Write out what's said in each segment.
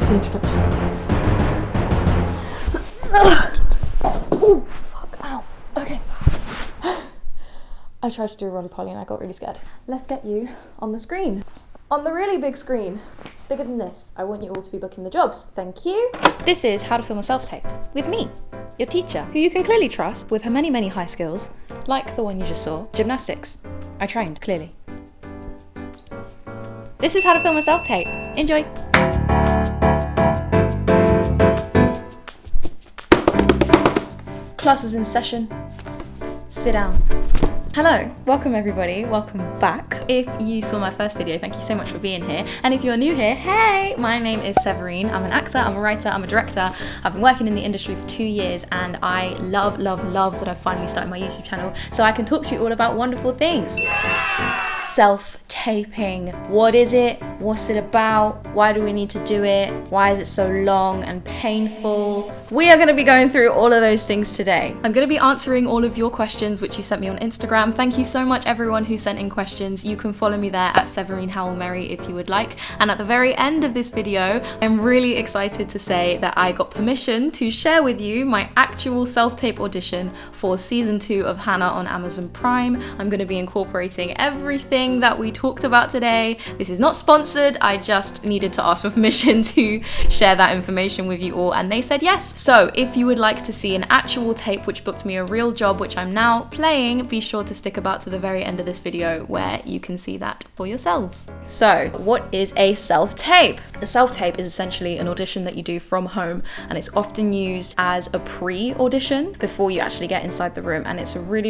the introduction. Oh, fuck, ow. Okay. I tried to do a roly-poly and I got really scared. Let's get you on the screen. On the really big screen. Bigger than this. I want you all to be booking the jobs. Thank you. This is How to Film a Self-Tape with me, your teacher, who you can clearly trust with her many, many high skills, like the one you just saw, gymnastics. I trained, clearly. This is How to Film a Self-Tape. Enjoy. Class is in session. Sit down. Hello, welcome everybody, welcome back. If you saw my first video, thank you so much for being here. And if you're new here, hey, my name is Severine. I'm an actor, I'm a writer, I'm a director. I've been working in the industry for 2 years and I love that I've finally started my YouTube channel so I can talk to you all about wonderful things. Self-taping. What is it? What's it about? Why do we need to do it? Why is it so long and painful? We are going to be going through all of those things today. I'm going to be answering all of your questions which you sent me on Instagram. Thank you so much everyone who sent in questions. You can follow me there at Severine Howell-Merry if you would like. And at the very end of this video, I'm really excited to say that I got permission to share with you my actual self-tape audition for season 2 of Hanna on Amazon Prime. I'm going to be incorporating everything that we talked about today. This is not sponsored. I just needed to ask for permission to share that information with you all and they said yes. So if you would like to see an actual tape which booked me a real job which I'm now playing, be sure to stick about to the very end of this video where you can see that for yourselves. So what is a self-tape? A self-tape is essentially an audition that you do from home and it's often used as a pre-audition before you actually get inside the room, and it's a really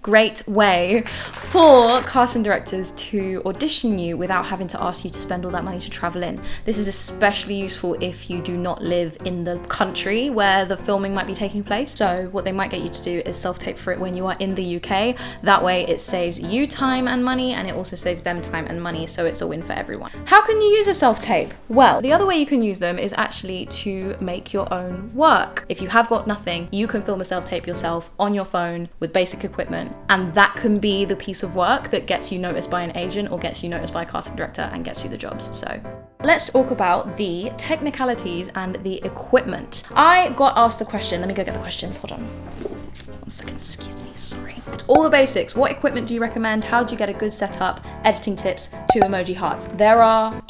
great way for casting directors to audition you without having to ask you to spend all that money to travel in. This is especially useful if you do not live in the country where the filming might be taking place. So what they might get you to do is self-tape for it when you are in the UK. That way it saves you time and money and it also saves them time and money, so it's a win for everyone. How can you use a self-tape? Well, the other way you can use them is actually to make your own work. If you have got nothing, you can film a self-tape yourself on your phone with basic equipment, and that can be the piece of work that gets you noticed by an agent or gets you noticed by a casting director and gets you the jobs. So let's talk about the technicalities and the equipment. I got asked the question, let me go get the questions, hold on. 1 second, excuse me, sorry. All the basics, what equipment do you recommend? How do you get a good setup? Editing tips, 2 emoji hearts. There are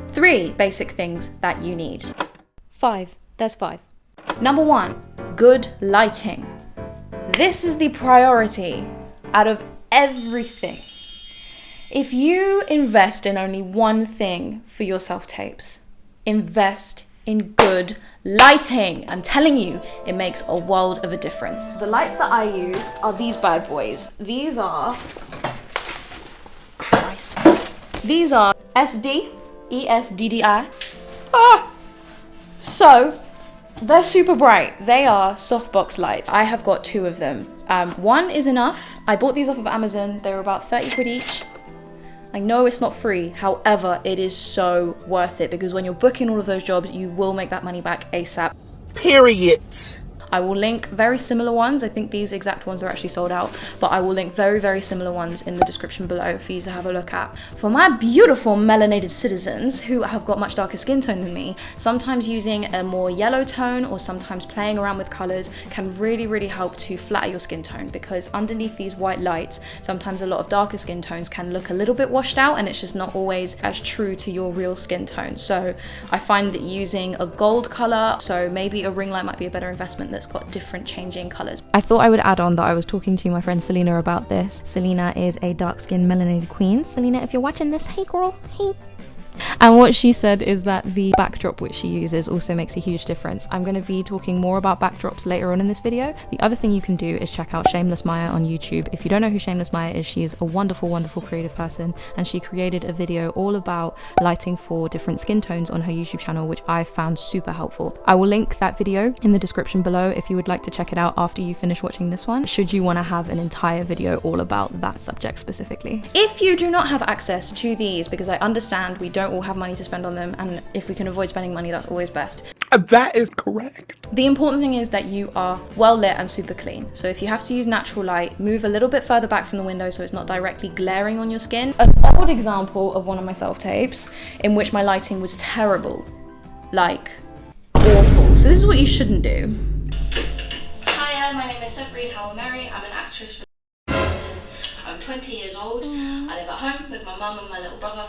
3 basic things that you need. 5, there's 5. Number 1, good lighting. This is the priority out of everything. If you invest in only one thing for your self-tapes, invest in good lighting. I'm telling you, it makes a world of a difference. The lights that I use are these bad boys. These are, Christ. These are ESDDI. So, they're super bright. They are softbox lights. I have got 2 of them. One is enough. I bought these off of Amazon. They were about 30 quid each. I know it's not free, however, it is so worth it because when you're booking all of those jobs, you will make that money back ASAP. Period. I will link very similar ones. I think these exact ones are actually sold out, but I will link very similar ones in the description below for you to have a look at. For my beautiful melanated citizens who have got much darker skin tone than me, sometimes using a more yellow tone or sometimes playing around with colors can really help to flatter your skin tone, because underneath these white lights, sometimes a lot of darker skin tones can look a little bit washed out and it's just not always as true to your real skin tone. So I find that using a gold color, so maybe a ring light might be a better investment that's got different changing colors. I thought I would add on that I was talking to my friend Selena about this. Selena is a dark skinned melanated queen. Selena, if you're watching this, hey girl, hey. And what she said is that the backdrop which she uses also makes a huge difference. I'm going to be talking more about backdrops later on in this video. The other thing you can do is check out Shameless Maya on YouTube. If you don't know who Shameless Maya is, she is a wonderful creative person, and she created a video all about lighting for different skin tones on her YouTube channel, which I found super helpful. I will link that video in the description below if you would like to check it out after you finish watching this one, should you want to have an entire video all about that subject specifically. If you do not have access to these, because I understand we don't all have money to spend on them, and if we can avoid spending money, that's always best. That is correct. The important thing is that you are well lit and super clean. So if you have to use natural light, move a little bit further back from the window so it's not directly glaring on your skin. An old example of one of my self-tapes in which my lighting was terrible, like awful. So this is what you shouldn't do. Hiya, my name is Severine Howell-Mary. I'm an actress from London. I'm 20 years old. I live at home with my mum and my little brother.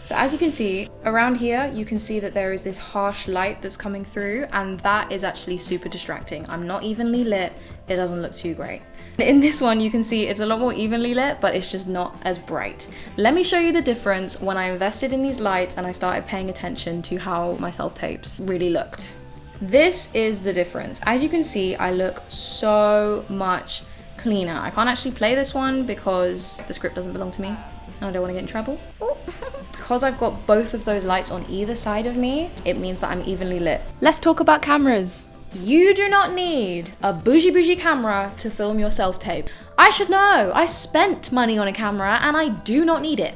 So as you can see, around here, you can see that there is this harsh light that's coming through, and that is actually super distracting. I'm not evenly lit, it doesn't look too great. In this one, you can see it's a lot more evenly lit, but it's just not as bright. Let me show you the difference when I invested in these lights and I started paying attention to how my self-tapes really looked. This is the difference. As you can see, I look so much cleaner. I can't actually play this one because the script doesn't belong to me. I don't want to get in trouble. Because I've got both of those lights on either side of me, it means that I'm evenly lit. Let's talk about cameras. You do not need a bougie camera to film your self-tape. I should know. I spent money on a camera and I do not need it.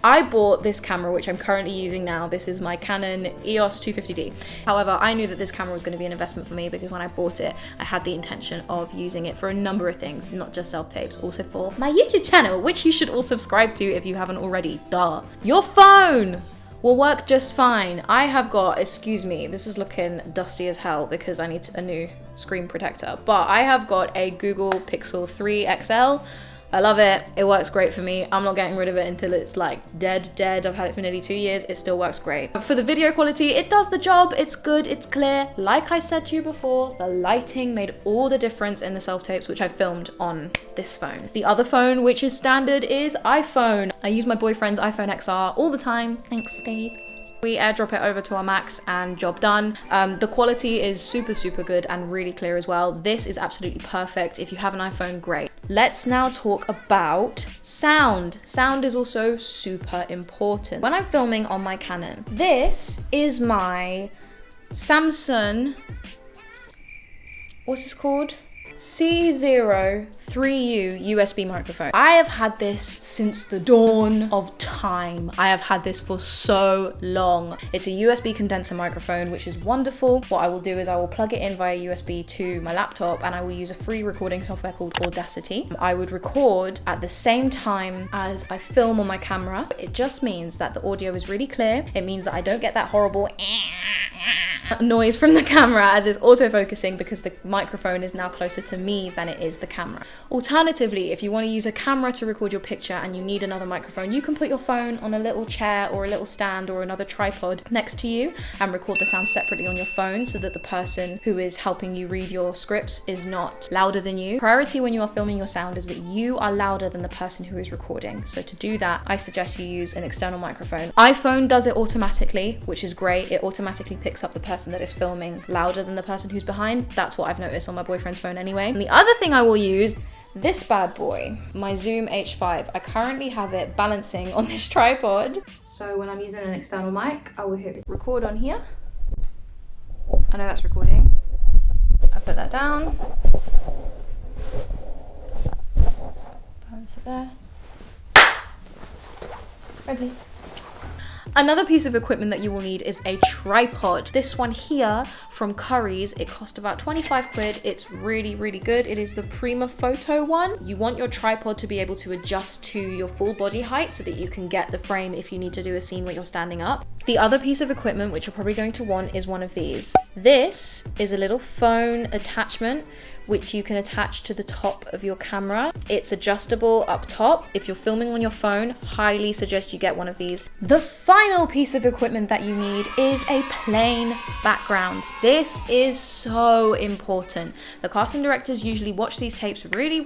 I bought this camera, which I'm currently using now. This is my Canon EOS 250D. However, I knew that this camera was going to be an investment for me because when I bought it, I had the intention of using it for a number of things, not just self-tapes, also for my YouTube channel, which you should all subscribe to if you haven't already. Duh. Your phone will work just fine. I have got, excuse me, this is looking dusty as hell because I need a new screen protector, but I have got a Google Pixel 3 XL. I love it. It works great for me. I'm not getting rid of it until it's like dead. I've had it for nearly 2 years. It still works great. But for the video quality, it does the job. It's good, it's clear. Like I said to you before, the lighting made all the difference in the self-tapes, which I filmed on this phone. The other phone, which is standard, is iPhone. I use my boyfriend's iPhone XR all the time. Thanks, babe. We airdrop it over to our Macs and job done. The quality is super good and really clear as well. This is absolutely perfect. If you have an iPhone, great. Let's now talk about sound. Sound is also super important. When I'm filming on my Canon, this is my Samsung, what's this called? C03U USB microphone. I have had this since the dawn of time. I have had this for so long. It's a USB condenser microphone, which is wonderful. What I will do is I will plug it in via USB to my laptop and I will use a free recording software called Audacity. I would record at the same time as I film on my camera. It just means that the audio is really clear. It means that I don't get that horrible noise from the camera as it's autofocusing because the microphone is now closer to me than it is the camera. Alternatively, if you want to use a camera to record your picture and you need another microphone, you can put your phone on a little chair or a little stand or another tripod next to you and record the sound separately on your phone so that the person who is helping you read your scripts is not louder than you. Priority when you are filming your sound is that you are louder than the person who is recording. So to do that, I suggest you use an external microphone. iPhone does it automatically, which is great. It automatically picks up the person that is filming louder than the person who's behind. That's what I've noticed on my boyfriend's phone anyway. And the other thing I will use, this bad boy, my Zoom H5. I currently have it balancing on this tripod. So when I'm using an external mic, I will hit record on here. I know that's recording. I put that down. Balance it there. Ready. Another piece of equipment that you will need is a tripod. This one here from Curry's, it cost about 25 quid. It's really good. It is the Prima Photo one. You want your tripod to be able to adjust to your full body height so that you can get the frame if you need to do a scene where you're standing up. The other piece of equipment which you're probably going to want is one of these. This is a little phone attachment which you can attach to the top of your camera. It's adjustable up top. If you're filming on your phone, highly suggest you get one of these. The final piece of equipment that you need is a plain background. This is so important. The casting directors usually watch these tapes really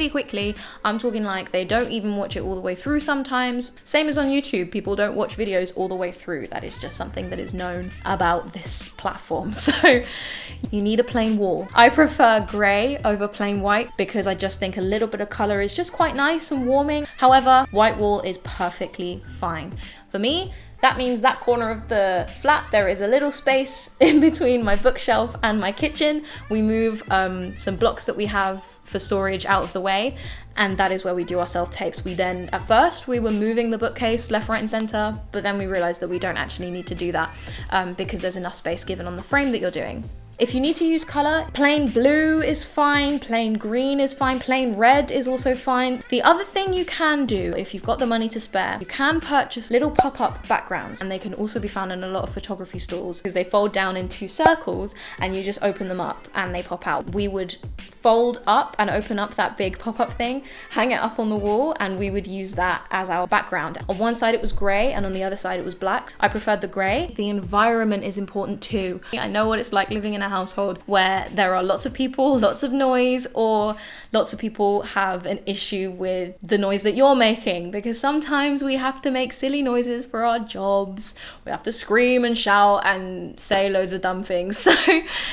quickly. I'm talking like they don't even watch it all the way through sometimes. Same as on YouTube, people don't watch videos all the way through. That is just something that is known about this platform. So you need a plain wall. I prefer grey over plain white because I just think a little bit of colour is just quite nice and warming. However, white wall is perfectly fine. For me, that means that corner of the flat, there is a little space in between my bookshelf and my kitchen. We move some blocks that we have for storage out of the way, and that is where we do our self-tapes. We then, at first, we were moving the bookcase left, right and center, but then we realized that we don't actually need to do that because there's enough space given on the frame that you're doing. If you need to use color, plain blue is fine, plain green is fine, plain red is also fine. The other thing you can do, if you've got the money to spare, you can purchase little pop-up backgrounds, and they can also be found in a lot of photography stores because they fold down in 2 circles and you just open them up and they pop out. We would fold up and open up that big pop-up thing, hang it up on the wall, and we would use that as our background. On one side it was grey and on the other side it was black. I preferred the grey. The environment is important too. I know what it's like living in a household where there are lots of people, lots of noise, or lots of people have an issue with the noise that you're making, because sometimes we have to make silly noises for our jobs. We have to scream and shout and say loads of dumb things. So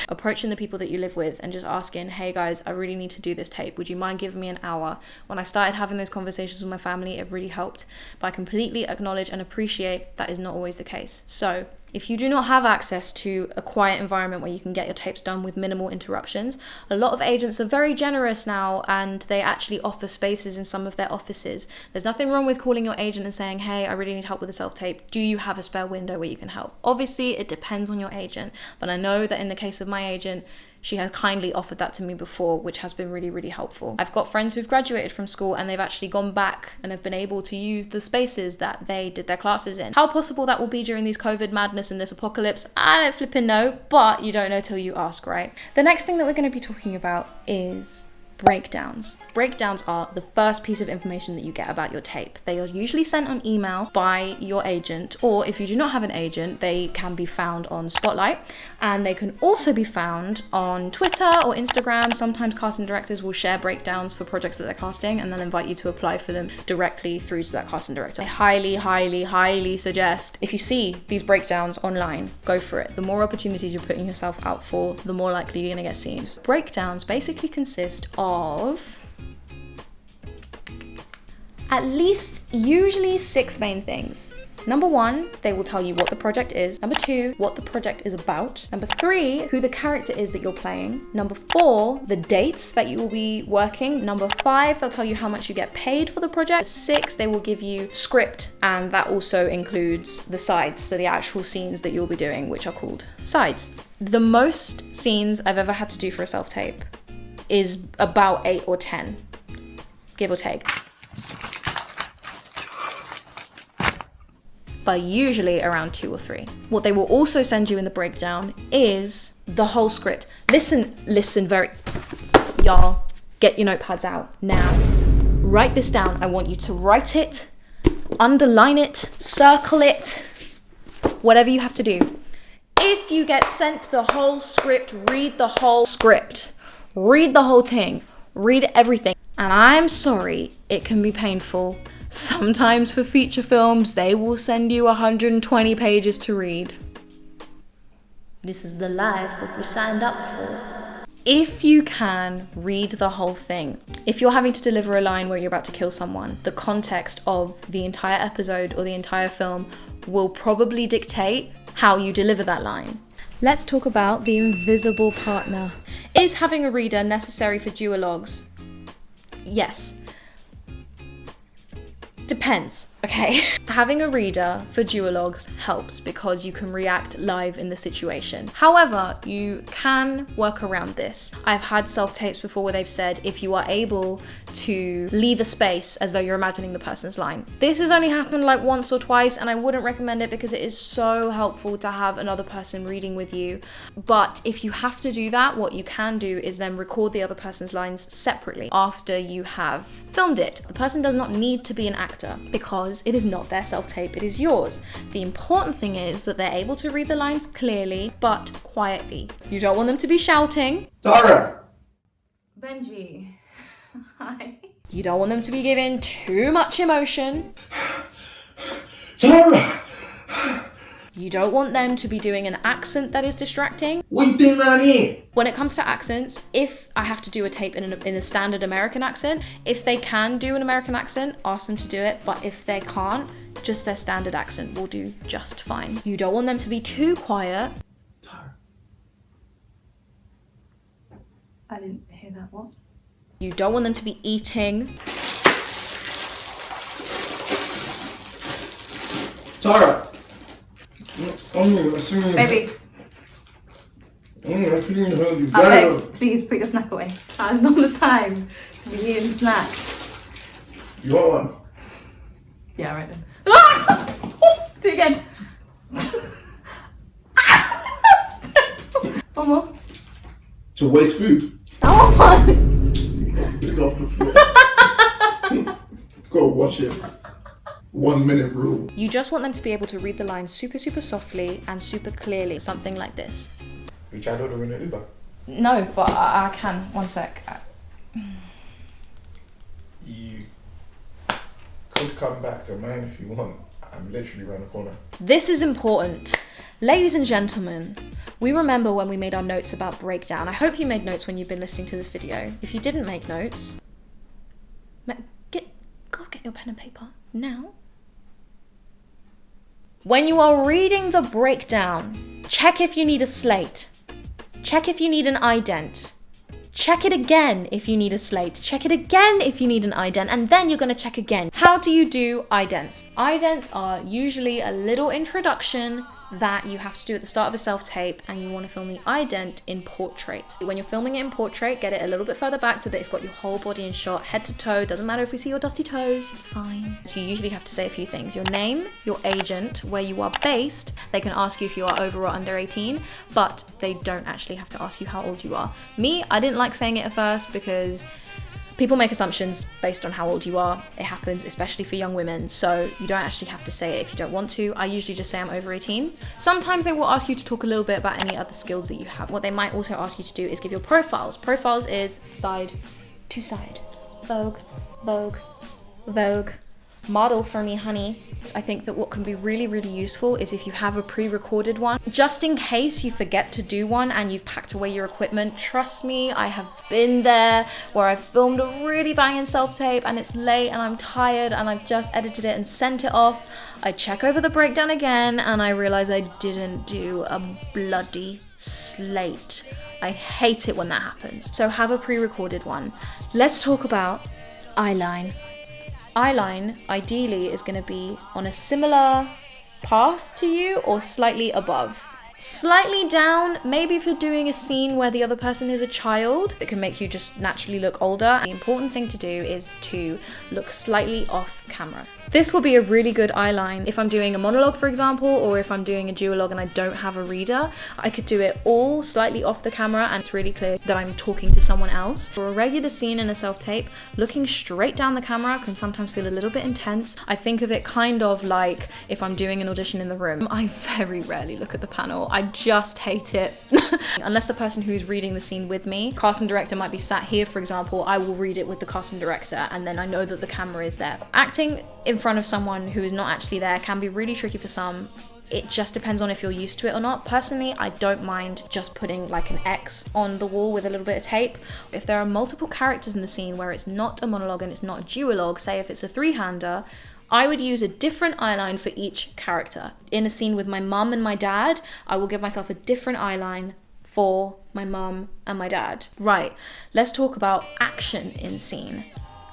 approaching the people that you live with and just asking, hey guys, I really need to do this tape. Would you mind giving me an hour? When I started having those conversations with my family, it really helped. But I completely acknowledge and appreciate that is not always the case. So if you do not have access to a quiet environment where you can get your tapes done with minimal interruptions, a lot of agents are very generous now and they actually offer spaces in some of their offices. There's nothing wrong with calling your agent and saying, hey, I really need help with a self-tape. Do you have a spare window where you can help? Obviously, it depends on your agent, but I know that in the case of my agent, she has kindly offered that to me before, which has been really, really helpful. I've got friends who've graduated from school and they've actually gone back and have been able to use the spaces that they did their classes in. How possible that will be during these COVID madness and this apocalypse, I don't flipping know, but you don't know till you ask, right? The next thing that we're going to be talking about is breakdowns. Breakdowns are the first piece of information that you get about your tape. They are usually sent on email by your agent, or if you do not have an agent, they can be found on Spotlight, and they can also be found on Twitter or Instagram. Sometimes casting directors will share breakdowns for projects that they're casting and they'll invite you to apply for them directly through to that casting director. I highly, highly, highly suggest, if you see these breakdowns online, go for it. The more opportunities you're putting yourself out for, the more likely you're going to get seen. Breakdowns basically consist of at least usually 6 main things. Number 1, they will tell you what the project is. Number 2, what the project is about. Number 3, who the character is that you're playing. Number 4, the dates that you will be working. Number 5, they'll tell you how much you get paid for the project. 6, they will give you script, and that also includes the sides, so the actual scenes that you'll be doing, which are called sides. The most scenes I've ever had to do for a self-tape is about 8 or 10, give or take. But usually around 2 or 3. What they will also send you in the breakdown is the whole script. Listen very, y'all, get your notepads out now. Write this down. I want you to write it, underline it, circle it, whatever you have to do. If you get sent the whole script, read the whole script. Read the whole thing, read everything. And I'm sorry, it can be painful. Sometimes for feature films, they will send you 120 pages to read. This is the life that we signed up for. If you can, read the whole thing. If you're having to deliver a line where you're about to kill someone, the context of the entire episode or the entire film will probably dictate how you deliver that line. Let's talk about the invisible partner. Is having a reader necessary for duologues? Yes. Depends, okay? Having a reader for duologues helps because you can react live in the situation. However, you can work around this. I've had self-tapes before where they've said if you are able to leave a space as though you're imagining the person's line. This has only happened like once or twice and I wouldn't recommend it because it is so helpful to have another person reading with you. But if you have to do that, what you can do is then record the other person's lines separately after you have filmed it. The person does not need to be an actor because it is not their self-tape, it is yours. The important thing is that they're able to read the lines clearly but quietly. You don't want them to be shouting. Tara! Benji. Hi. You don't want them to be giving too much emotion. Tara! You don't want them to be doing an accent that is distracting. What you doing around here? When it comes to accents, if I have to do a tape in a standard American accent, if they can do an American accent, ask them to do it. But if they can't, just their standard accent will do just fine. You don't want them to be too quiet. I didn't hear that, what? You don't want them to be eating. Tara! I'm assuming... Baby, I heard you I better. beg, please put your snack away. That is not the time to be eating snack. You want one? Yeah, right then. Do it again. One more. To waste food. I want one. Pick off the floor. Go watch it. 1 minute rule. You just want them to be able to read the lines super, super softly and super clearly. Something like this. We tried ordering an Uber. No, but I can. One sec. You could come back to mine if you want. I'm literally around the corner. This is important. Ladies and gentlemen, we remember when we made our notes about breakdown. I hope you made notes when you've been listening to this video. If you didn't make notes, go get your pen and paper now. When you are reading the breakdown, check if you need a slate. Check if you need an ident. Check it again if you need a slate. Check it again if you need an ident, and then you're gonna check again. How do you do idents? Idents are usually a little introduction that you have to do at the start of a self-tape, and you want to film the ident in portrait. When you're filming it in portrait, get it a little bit further back so that it's got your whole body in shot, head to toe. Doesn't matter if we see your dusty toes, it's fine. So you usually have to say a few things. Your name, your agent, where you are based. They can ask you if you are over or under 18, but they don't actually have to ask you how old you are. Me, I didn't like saying it at first because people make assumptions based on how old you are. It happens, especially for young women, so you don't actually have to say it if you don't want to. I usually just say I'm over 18. Sometimes they will ask you to talk a little bit about any other skills that you have. What they might also ask you to do is give your profiles. Profiles is side to side. Vogue, Vogue, Vogue. Model for me, honey. I think that what can be really, really useful is if you have a pre-recorded one, just in case you forget to do one and you've packed away your equipment. Trust me, I have been there where I've filmed a really banging self-tape and it's late and I'm tired and I've just edited it and sent it off. I check over the breakdown again and I realize I didn't do a bloody slate. I hate it when that happens. So have a pre-recorded one. Let's talk about eyeline. Eyeline ideally is going to be on a similar path to you or slightly above. Slightly down, maybe if you're doing a scene where the other person is a child, it can make you just naturally look older. The important thing to do is to look slightly off camera. This will be a really good eyeline if I'm doing a monologue, for example, or if I'm doing a duologue and I don't have a reader. I could do it all slightly off the camera and it's really clear that I'm talking to someone else. For a regular scene in a self-tape, looking straight down the camera can sometimes feel a little bit intense. I think of it kind of like if I'm doing an audition in the room. I very rarely look at the panel. I just hate it. Unless the person who's reading the scene with me, cast and director might be sat here, for example, I will read it with the cast and director and then I know that the camera is there. Acting in front of someone who is not actually there can be really tricky for some. It just depends on if you're used to it or not. Personally, I don't mind just putting like an X on the wall with a little bit of tape. If there are multiple characters in the scene where it's not a monologue and it's not a duologue, say if it's a three-hander, I would use a different eyeline for each character. In a scene with my mum and my dad, I will give myself a different eyeline for my mum and my dad. Right, let's talk about action in scene.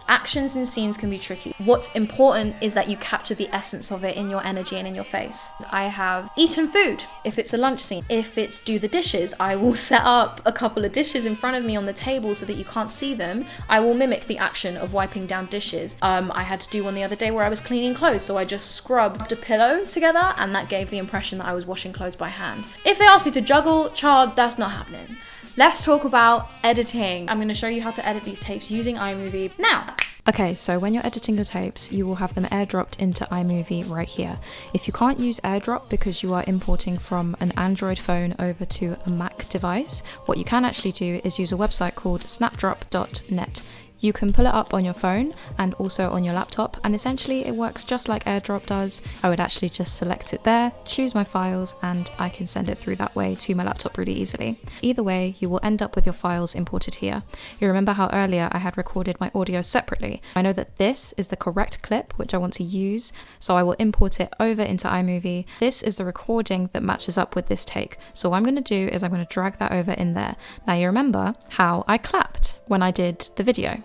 Actions in scenes can be tricky. What's important is that you capture the essence of it in your energy and in your face. I have eaten food if it's a lunch scene. If it's do the dishes, I will set up a couple of dishes in front of me on the table so that you can't see them. I will mimic the action of wiping down dishes. I had to do one the other day where I was cleaning clothes, so I just scrubbed a pillow together and that gave the impression that I was washing clothes by hand. If they ask me to juggle, child, that's not happening. Let's talk about editing. I'm going to show you how to edit these tapes using iMovie now. Okay, so when you're editing your tapes, you will have them airdropped into iMovie right here. If you can't use airdrop because you are importing from an Android phone over to a Mac device, what you can actually do is use a website called snapdrop.net. You can pull it up on your phone and also on your laptop, and essentially it works just like AirDrop does. I would actually just select it there, choose my files, and I can send it through that way to my laptop really easily. Either way, you will end up with your files imported here. You remember how earlier I had recorded my audio separately. I know that this is the correct clip which I want to use, so I will import it over into iMovie. This is the recording that matches up with this take. So what I'm going to do is I'm going to drag that over in there. Now you remember how I clapped when I did the video.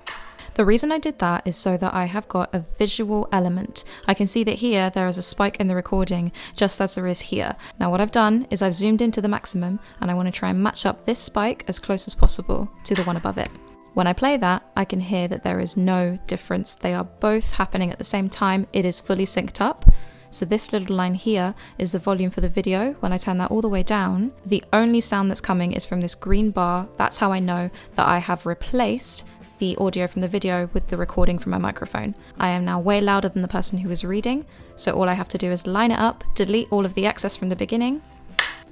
The reason I did that is so that I have got a visual element. I can see that here there is a spike in the recording just as there is here. Now what I've done is I've zoomed into the maximum and I want to try and match up this spike as close as possible to the one above it. When I play that, I can hear that there is no difference. They are both happening at the same time. It is fully synced up. So this little line here is the volume for the video. When I turn that all the way down, the only sound that's coming is from this green bar. That's how I know that I have replaced the audio from the video with the recording from my microphone. I am now way louder than the person who was reading, so all I have to do is line it up, delete all of the excess from the beginning,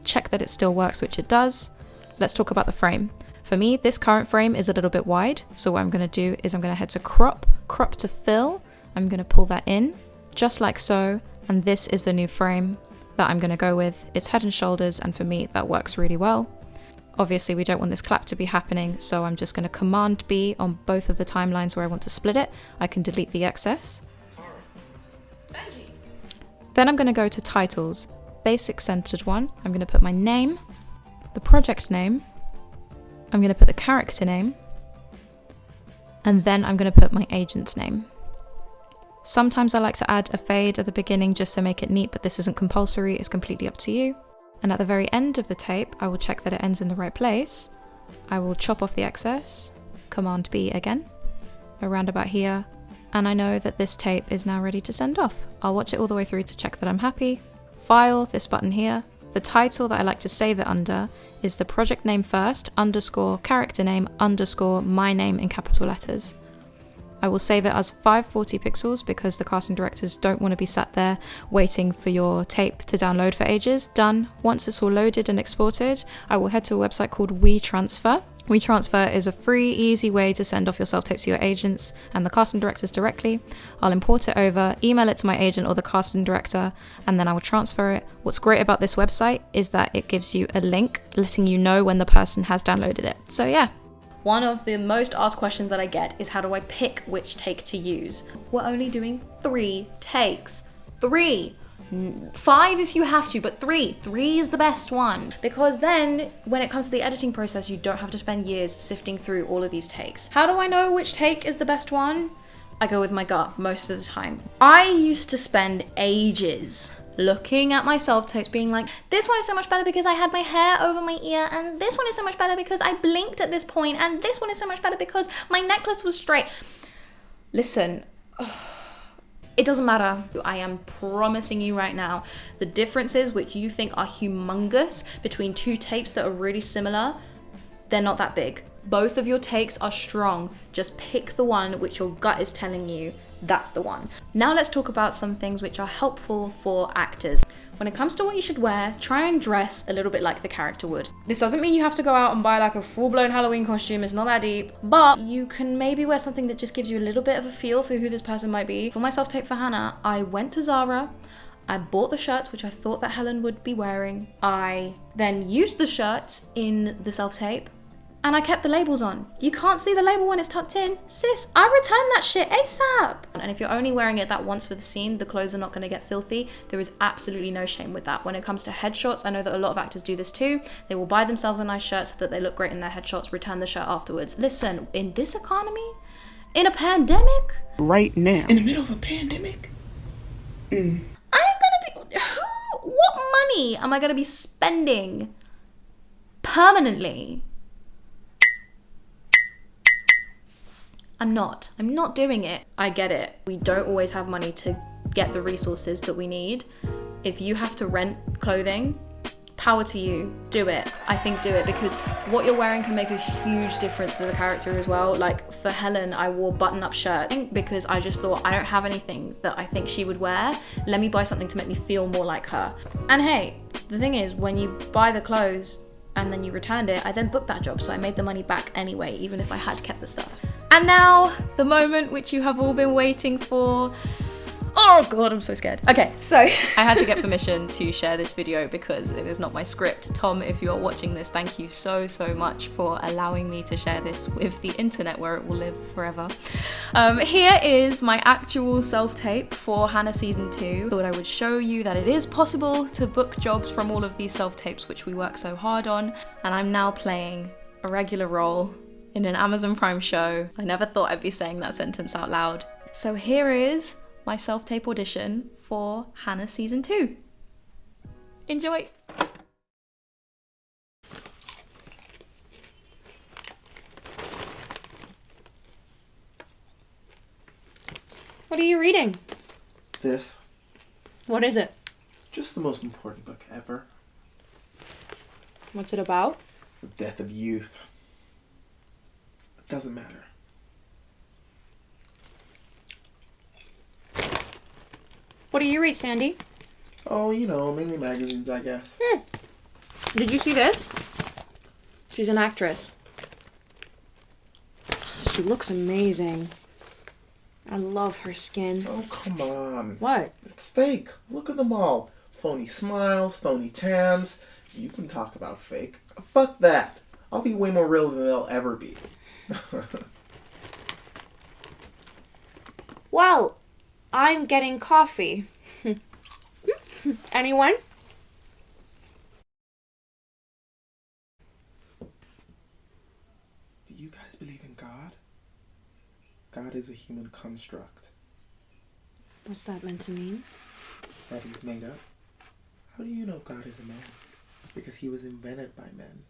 check that it still works, which it does. Let's talk about the frame. For me, this current frame is a little bit wide, so what I'm going to do is I'm going to head to crop to fill. I'm going to pull that in, just like so, and this is the new frame that I'm going to go with. It's head and shoulders, and for me, that works really well. Obviously, we don't want this clap to be happening, so I'm just going to Command B on both of the timelines where I want to split it. I can delete the excess. Then I'm going to go to titles, basic centered one. I'm going to put my name, the project name, I'm going to put the character name, and then I'm going to put my agent's name. Sometimes I like to add a fade at the beginning just to make it neat, but this isn't compulsory, it's completely up to you. And at the very end of the tape, I will check that it ends in the right place. I will chop off the excess, Command B again, around about here, and I know that this tape is now ready to send off. I'll watch it all the way through to check that I'm happy. File, this button here. The title that I like to save it under is the project name first, underscore character name, underscore my name in capital letters. I will save it as 540 pixels because the casting directors don't want to be sat there waiting for your tape to download for ages. Done. Once it's all loaded and exported, I will head to a website called WeTransfer. WeTransfer is a free, easy way to send off your self-tapes to your agents and the casting directors directly. I'll import it over, email it to my agent or the casting director, and then I will transfer it. What's great about this website is that it gives you a link letting you know when the person has downloaded it. So yeah. One of the most asked questions that I get is how do I pick which take to use? We're only doing 3 takes. 3. 5 if you have to, but 3. 3 is the best one. Because then when it comes to the editing process, you don't have to spend years sifting through all of these takes. How do I know which take is the best one? I go with my gut most of the time. I used to spend ages looking at my self-tapes being like, this one is so much better because I had my hair over my ear, and this one is so much better because I blinked at this point, and this one is so much better because my necklace was straight. Listen, it doesn't matter. I am promising you right now, the differences which you think are humongous between 2 tapes that are really similar, they're not that big. Both of your takes are strong. Just pick the one which your gut is telling you that's the one. Now let's talk about some things which are helpful for actors. When it comes to what you should wear, try and dress a little bit like the character would. This doesn't mean you have to go out and buy like a full-blown Halloween costume, it's not that deep, but you can maybe wear something that just gives you a little bit of a feel for who this person might be. For my self-tape for Hanna, I went to Zara, I bought the shirts which I thought that Helen would be wearing. I then used the shirts in the self-tape, and I kept the labels on. You can't see the label when it's tucked in. Sis, I returned that shit ASAP. And if you're only wearing it that once for the scene, the clothes are not gonna get filthy. There is absolutely no shame with that. When it comes to headshots, I know that a lot of actors do this too. They will buy themselves a nice shirt so that they look great in their headshots, return the shirt afterwards. Listen, in this economy, in a pandemic, right now, In the middle of a pandemic? what money am I gonna be spending permanently? I'm not doing it. I get it. We don't always have money to get the resources that we need. If you have to rent clothing, power to you. Do it. I think do it, because what you're wearing can make a huge difference to the character as well. Like for Helen, I wore button-up shirt because I just thought I don't have anything that I think she would wear. Let me buy something to make me feel more like her. And hey, the thing is, when you buy the clothes and then you returned it, I then booked that job, so I made the money back anyway, even if I had kept the stuff. And now, the moment which you have all been waiting for. Oh god, I'm so scared. Okay, so I had to get permission to share this video because it is not my script. Tom, if you are watching this, thank you so much for allowing me to share this with the internet where it will live forever. Here is my actual self-tape for Hanna season 2. Thought I would show you that it is possible to book jobs from all of these self-tapes which we work so hard on. And I'm now playing a regular role in an Amazon Prime show. I never thought I'd be saying that sentence out loud. So here is my self-tape audition for Hanna season 2. Enjoy! What are you reading? This. What is it? Just the most important book ever. What's it about? The death of youth. It doesn't matter. What do you read, Sandy? Oh, you know, mainly magazines, I guess. Did you see this? She's an actress. She looks amazing. I love her skin. Oh, come on. What? It's fake. Look at them all. Phony smiles, phony tans. You can talk about fake. Fuck that. I'll be way more real than they'll ever be. Well, I'm getting coffee. Anyone? Do you guys believe in God? God is a human construct What's that meant to mean? that he's made up. How do you know God is a man? Because he was invented by men.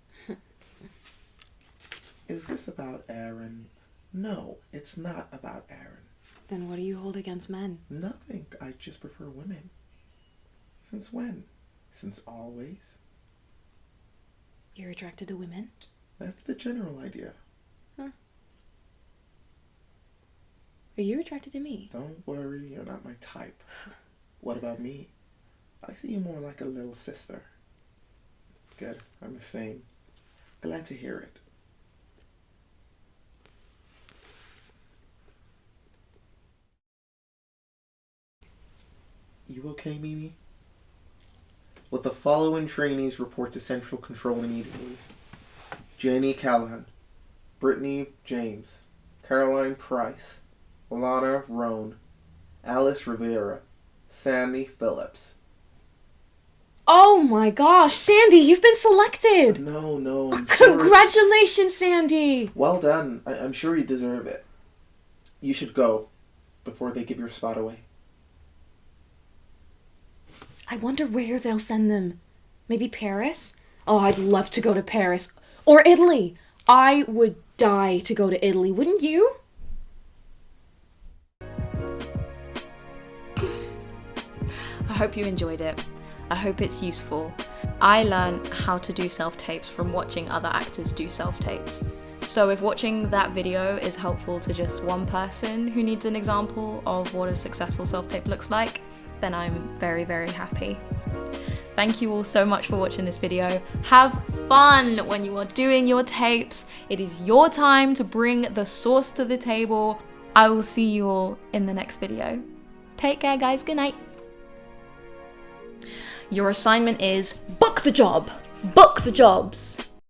Is this about Aaron? No, it's not about Aaron. Then what do you hold against men? Nothing. I just prefer women. Since when? Since always? You're attracted to women? That's the general idea. Are you attracted to me? Don't worry, you're not my type. What about me? I see you more like a little sister. Good, I'm the same. Glad to hear it. You okay, Mimi? With the following trainees report to Central Control immediately. Janie Callahan, Brittany James, Caroline Price, Alana Roan, Alice Rivera, Sandy Phillips. Oh my gosh, Sandy, you've been selected! No, I'm sure Congratulations, Sandy! well done. I'm sure you deserve it. You should go before they give your spot away. I wonder where they'll send them. Maybe Paris? Oh, I'd love to go to Paris. Or Italy. I would die to go to Italy, wouldn't you? I hope you enjoyed it. I hope it's useful. I learned how to do self-tapes from watching other actors do self-tapes. So if watching that video is helpful to just one person who needs an example of what a successful self-tape looks like, then I'm very happy. Thank you all so much for watching this video. Have fun when you are doing your tapes. It is your time to bring the sauce to the table. I will see you all in the next video. Take care, guys. Good night. Your assignment is book the job. Book the jobs.